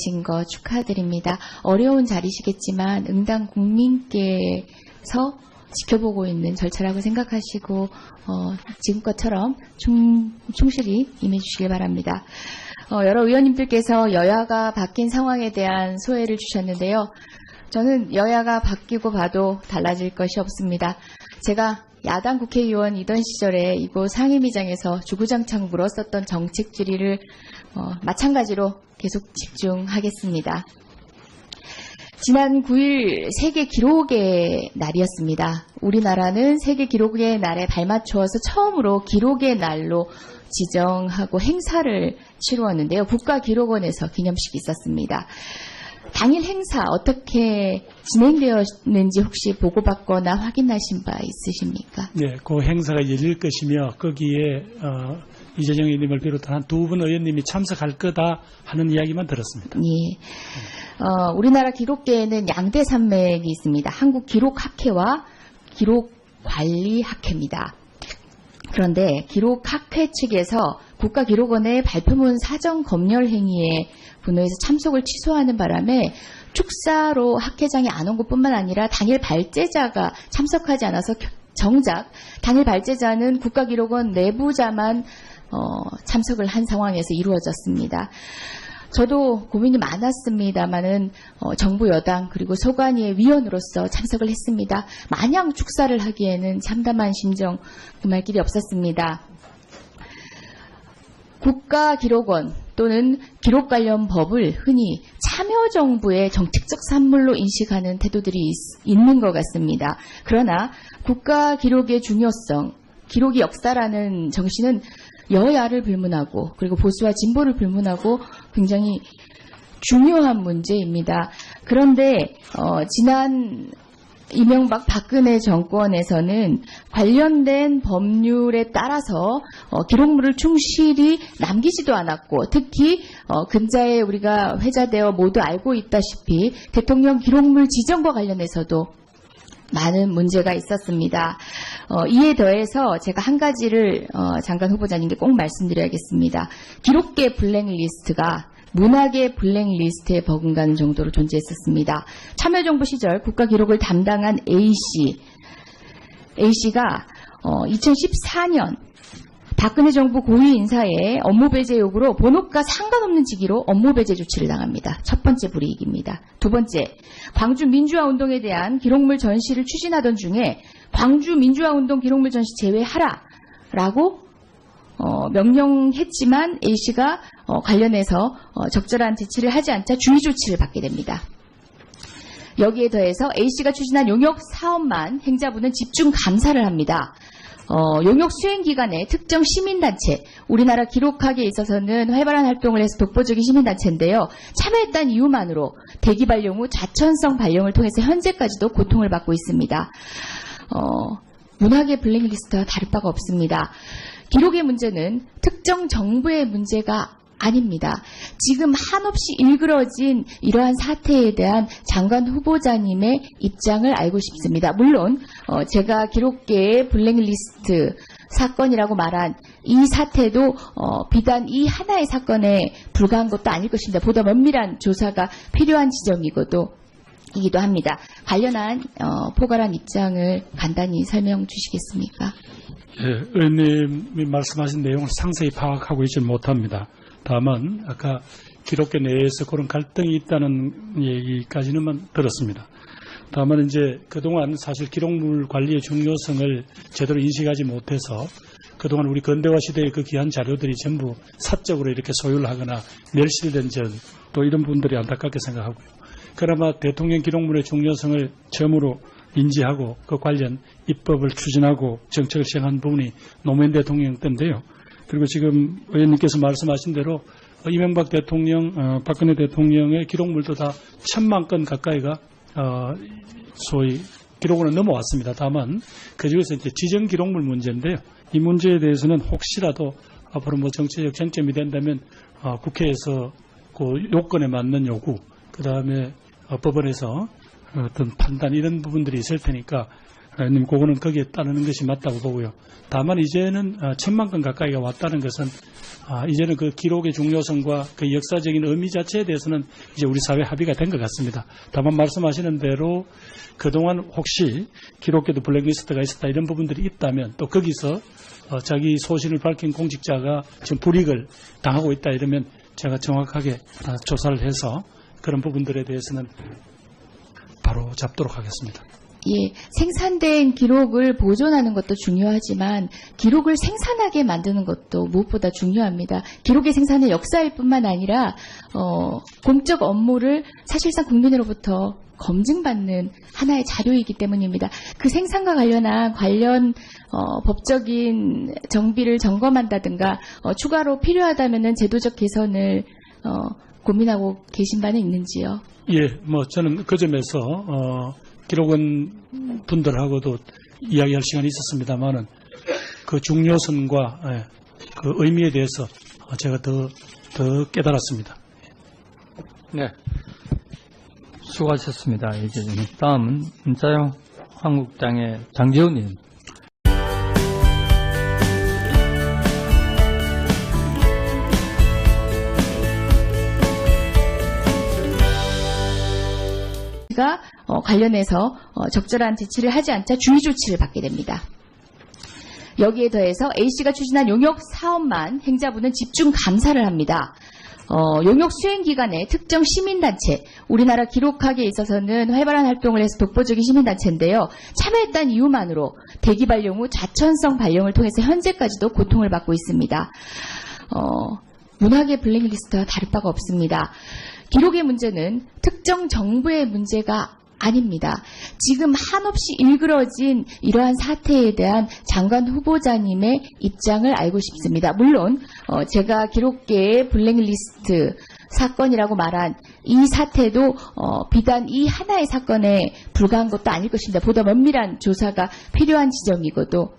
진 거 축하드립니다. 어려운 자리시겠지만 응당 국민께서 지켜보고 있는 절차라고 생각하시고 지금껏처럼 충실히 임해주시길 바랍니다. 여러 의원님들께서 여야가 바뀐 상황에 대한 소회를 주셨는데요. 저는 여야가 바뀌고 봐도 달라질 것이 없습니다. 제가 야당 국회의원이던 시절에 이곳 상임위장에서 주구장창 물었었던 정책 질의를 마찬가지로 계속 집중하겠습니다. 지난 9일 세계 기록의 날이었습니다. 우리나라는 세계 기록의 날에 발맞추어서 처음으로 기록의 날로 지정하고 행사를 치루었는데요. 국가기록원에서 기념식이 있었습니다. 당일 행사 어떻게 진행되었는지 혹시 보고받거나 확인하신 바 있으십니까? 네, 그 행사가 열릴 것이며 거기에 이재정 의원님을 비롯한 한 두 분 의원님이 참석할 거다 하는 이야기만 들었습니다. 예. 우리나라 기록계에는 양대 산맥이 있습니다. 한국기록학회와 기록관리학회입니다. 그런데 기록학회 측에서 국가기록원의 발표문 사정 검열 행위에 분노해서 참석을 취소하는 바람에 축사로 학회장이 안 온 것뿐만 아니라 당일 발제자가 참석하지 않아서 정작 당일 발제자는 국가기록원 내부자만 참석을 한 상황에서 이루어졌습니다. 저도 고민이 많았습니다만은 정부 여당 그리고 소관위의 위원으로서 참석을 했습니다. 마냥 축사를 하기에는 참담한 심정 금할 길이 없었습니다. 국가기록원 또는 기록 관련 법을 흔히 참여정부의 정책적 산물로 인식하는 태도들이 있는 것 같습니다. 그러나 국가기록의 중요성, 기록이 역사라는 정신은 여야를 불문하고 그리고 보수와 진보를 불문하고 굉장히 중요한 문제입니다. 그런데 지난 이명박 박근혜 정권에서는 관련된 법률에 따라서 기록물을 충실히 남기지도 않았고 특히 근자에 우리가 회자되어 모두 알고 있다시피 대통령 기록물 지정과 관련해서도 많은 문제가 있었습니다. 이에 더해서 제가 한 가지를 장관 후보자님께 꼭 말씀드려야겠습니다. 기록계 블랙리스트가 문학의 블랙리스트에 버금가는 정도로 존재했었습니다. 참여정부 시절 국가기록을 담당한 A씨가 2014년 박근혜 정부 고위 인사의 업무 배제 요구로 본업과 상관없는 직위로 업무 배제 조치를 당합니다. 첫 번째 불이익입니다. 두 번째, 광주 민주화 운동에 대한 기록물 전시를 추진하던 중에 광주 민주화 운동 기록물 전시 제외하라라고 명령했지만 A씨가 관련해서 적절한 제치를 하지 않자 주의 조치를 받게 됩니다. 여기에 더해서 A씨가 추진한 용역 사업만 행자부는 집중 감사를 합니다. 용역 수행 기간에 특정 시민단체, 우리나라 기록학에 있어서는 활발한 활동을 해서 독보적인 시민단체인데요. 참여했다는 이유만으로 대기 발령 후 자천성 발령을 통해서 현재까지도 고통을 받고 있습니다. 문학의 블랙리스트와 다를 바가 없습니다. 기록의 문제는 특정 정부의 문제가 아닙니다. 지금 한없이 일그러진 이러한 사태에 대한 장관 후보자님의 입장을 알고 싶습니다. 물론 제가 기록계의 블랙리스트 사건이라고 말한 이 사태도 비단 이 하나의 사건에 불과한 것도 아닐 것입니다. 보다 면밀한 조사가 필요한 지점이기도 합니다. 관련한 포괄한 입장을 간단히 설명 주시겠습니까? 네, 의원님이 말씀하신 내용을 상세히 파악하고 있지 못합니다. 다만 아까 기록계 내에서 그런 갈등이 있다는 얘기까지는 들었습니다. 다만 이제 그동안 사실 기록물 관리의 중요성을 제대로 인식하지 못해서 그동안 우리 근대화 시대의 그 귀한 자료들이 전부 사적으로 이렇게 소유를 하거나 멸실된 점 또 이런 분들이 안타깝게 생각하고요. 그나마 대통령 기록물의 중요성을 처음으로 인지하고 그 관련 입법을 추진하고 정책을 시행한 부분이 노무현 대통령 때인데요. 그리고 지금 의원님께서 말씀하신 대로 이명박 대통령, 박근혜 대통령의 기록물도 다 1000만 건 가까이가 소위 기록으로 넘어왔습니다. 다만 그중에서 이제 지정 기록물 문제인데요. 이 문제에 대해서는 혹시라도 앞으로 뭐 정치적 쟁점이 된다면 국회에서 그 요건에 맞는 요구, 그 다음에 법원에서 어떤 판단 이런 부분들이 있을 테니까 의원님, 그거는 거기에 따르는 것이 맞다고 보고요. 다만 이제는 1,000만 건 가까이가 왔다는 것은 이제는 그 기록의 중요성과 그 역사적인 의미 자체에 대해서는 이제 우리 사회 합의가 된 것 같습니다. 다만 말씀하시는 대로 그동안 혹시 기록계도 블랙리스트가 있었다 이런 부분들이 있다면 또 거기서 자기 소신을 밝힌 공직자가 지금 불이익을 당하고 있다 이러면 제가 정확하게 조사를 해서 그런 부분들에 대해서는 바로 잡도록 하겠습니다. 예, 생산된 기록을 보존하는 것도 중요하지만 기록을 생산하게 만드는 것도 무엇보다 중요합니다. 기록의 생산은 역사일 뿐만 아니라 공적 업무를 사실상 국민으로부터 검증받는 하나의 자료이기 때문입니다. 그 생산과 관련한 법적인 정비를 점검한다든가 추가로 필요하다면 제도적 개선을 고민하고 계신 바는 있는지요? 예, 저는 그 점에서 기록원 분들하고도 이야기할 시간이 있었습니다만은 그 중요성과 그 의미에 대해서 제가 더 깨달았습니다. 네, 수고하셨습니다. 이제 다음은 자유한국당의 장재훈 의원. 가 관련해서 적절한 대치를 하지 않자 주의 조치를 받게 됩니다. 여기에 더해서 A씨가 추진한 용역 사업만 행자부는 집중 감사를 합니다. 용역 수행 기간에 특정 시민단체, 우리나라 기록학에 있어서는 활발한 활동을 해서 독보적인 시민단체인데요. 참여했다는 이유만으로 대기 발령 후 자천성 발령을 통해서 현재까지도 고통을 받고 있습니다. 문학의 블랙리스트와 다를 바가 없습니다. 기록의 문제는 특정 정부의 문제가 아닙니다. 지금 한없이 일그러진 이러한 사태에 대한 장관 후보자님의 입장을 알고 싶습니다. 물론 제가 기록계의 블랙리스트 사건이라고 말한 이 사태도 비단 이 하나의 사건에 불과한 것도 아닐 것입니다. 보다 면밀한 조사가 필요한 지점이기도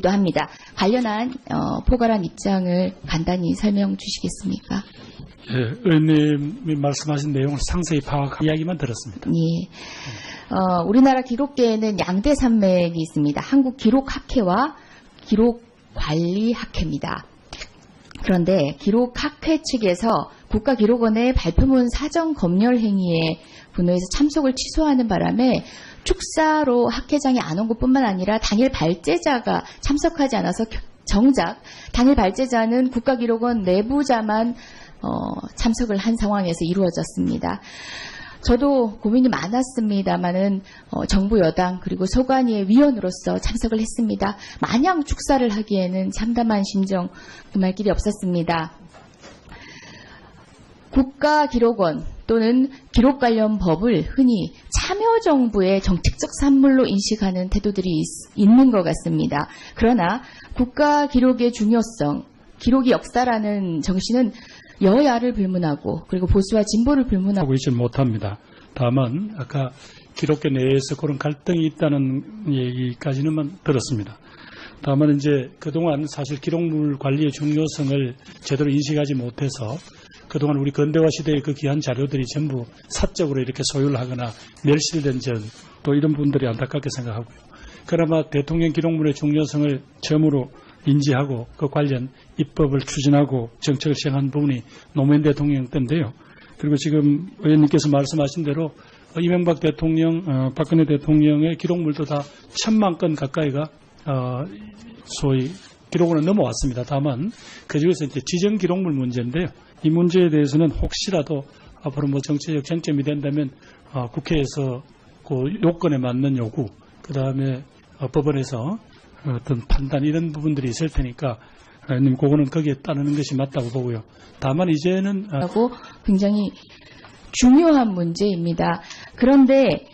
합니다. 관련한 포괄한 입장을 간단히 설명 주시겠습니까? 예, 의원님이 말씀하신 내용을 상세히 파악한 이야기만 들었습니다. 예. 우리나라 기록계에는 양대 산맥이 있습니다. 한국기록학회와 기록관리학회입니다. 그런데 기록학회 측에서 국가기록원의 발표문 사정 검열 행위에 분노해서 참석을 취소하는 바람에 축사로 학회장이 안 온 것뿐만 아니라 당일 발제자가 참석하지 않아서 정작 당일 발제자는 국가기록원 내부자만 참석을 한 상황에서 이루어졌습니다. 저도 고민이 많았습니다만은 정부 여당 그리고 소관위의 위원으로서 참석을 했습니다. 마냥 축사를 하기에는 참담한 심정 금할 길이 없었습니다. 국가기록원 또는 기록 관련 법을 흔히 참여정부의 정책적 산물로 인식하는 태도들이 있는 것 같습니다. 그러나 국가기록의 중요성, 기록이 역사라는 정신은 여야를 불문하고 그리고 보수와 진보를 불문하고 있지 못합니다. 다만 아까 기록계 내에서 그런 갈등이 있다는 얘기까지는 들었습니다. 다만 이제 그동안 사실 기록물 관리의 중요성을 제대로 인식하지 못해서 그동안 우리 근대화 시대의 그 귀한 자료들이 전부 사적으로 이렇게 소유를 하거나 멸실된 점 또 이런 분들이 안타깝게 생각하고요. 그나마 대통령 기록물의 중요성을 처음으로 인지하고 그 관련 입법을 추진하고 정책을 시행한 부분이 노무현 대통령 때인데요. 그리고 지금 의원님께서 말씀하신 대로 이명박 대통령, 박근혜 대통령의 기록물도 다 1,000만 건 가까이가 소위 기록으로 넘어왔습니다. 다만 그중에서 이제 지정 기록물 문제인데요. 이 문제에 대해서는 혹시라도 앞으로 정치적 쟁점이 된다면 국회에서 그 요건에 맞는 요구, 그 다음에 법원에서 어떤 판단 이런 부분들이 있을 테니까 의원님 그거는 거기에 따르는 것이 맞다고 보고요. 다만 이제는 굉장히 중요한 문제입니다. 그런데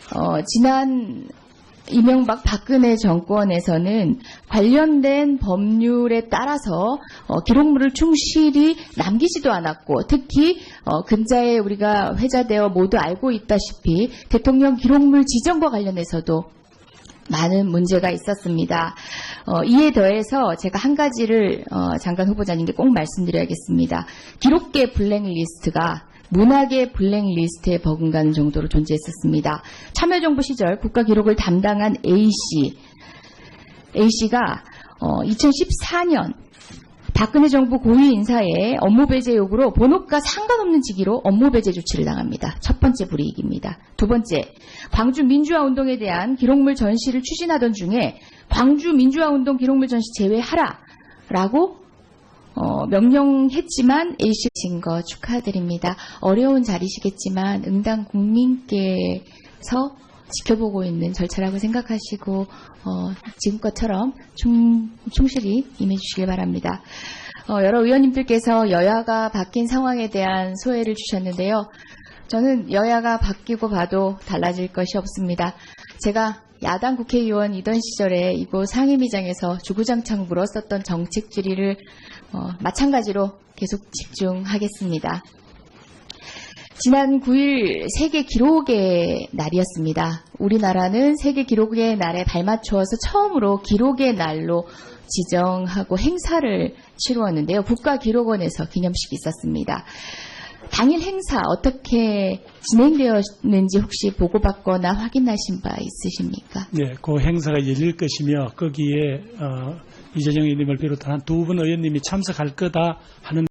지난 이명박 박근혜 정권에서는 관련된 법률에 따라서 기록물을 충실히 남기지도 않았고 특히 근자에 우리가 회자되어 모두 알고 있다시피 대통령 기록물 지정과 관련해서도 많은 문제가 있었습니다. 이에 더해서 제가 한 가지를 장관 후보자님께 꼭 말씀드려야겠습니다. 기록계 블랙리스트가 문학의 블랙리스트에 버금가는 정도로 존재했었습니다. 참여정부 시절 국가기록을 담당한 A씨가 2014년 박근혜 정부 고위 인사의 업무 배제 요구로 본업과 상관없는 직위로 업무 배제 조치를 당합니다. 첫 번째 불이익입니다. 두 번째, 광주 민주화 운동에 대한 기록물 전시를 추진하던 중에 광주 민주화 운동 기록물 전시 제외하라라고 명령했지만 A씨신 거 축하드립니다. 어려운 자리시겠지만 응당 국민께서 지켜보고 있는 절차라고 생각하시고 지금껏처럼 충실히 임해주시길 바랍니다. 여러 의원님들께서 여야가 바뀐 상황에 대한 소회를 주셨는데요. 저는 여야가 바뀌고 봐도 달라질 것이 없습니다. 제가 야당 국회의원이던 시절에 이곳 상임위장에서 주구장창 물었었던 정책 질의를 마찬가지로 계속 집중하겠습니다. 지난 9일 세계 기록의 날이었습니다. 우리나라는 세계 기록의 날에 발맞추어서 처음으로 기록의 날로 지정하고 행사를 치루었는데요. 국가기록원에서 기념식이 있었습니다. 당일 행사 어떻게 진행되었는지 혹시 보고받거나 확인하신 바 있으십니까? 네, 그 행사가 열릴 것이며 거기에 이재정 의원님을 비롯한 한 두 분 의원님이 참석할 거다 하는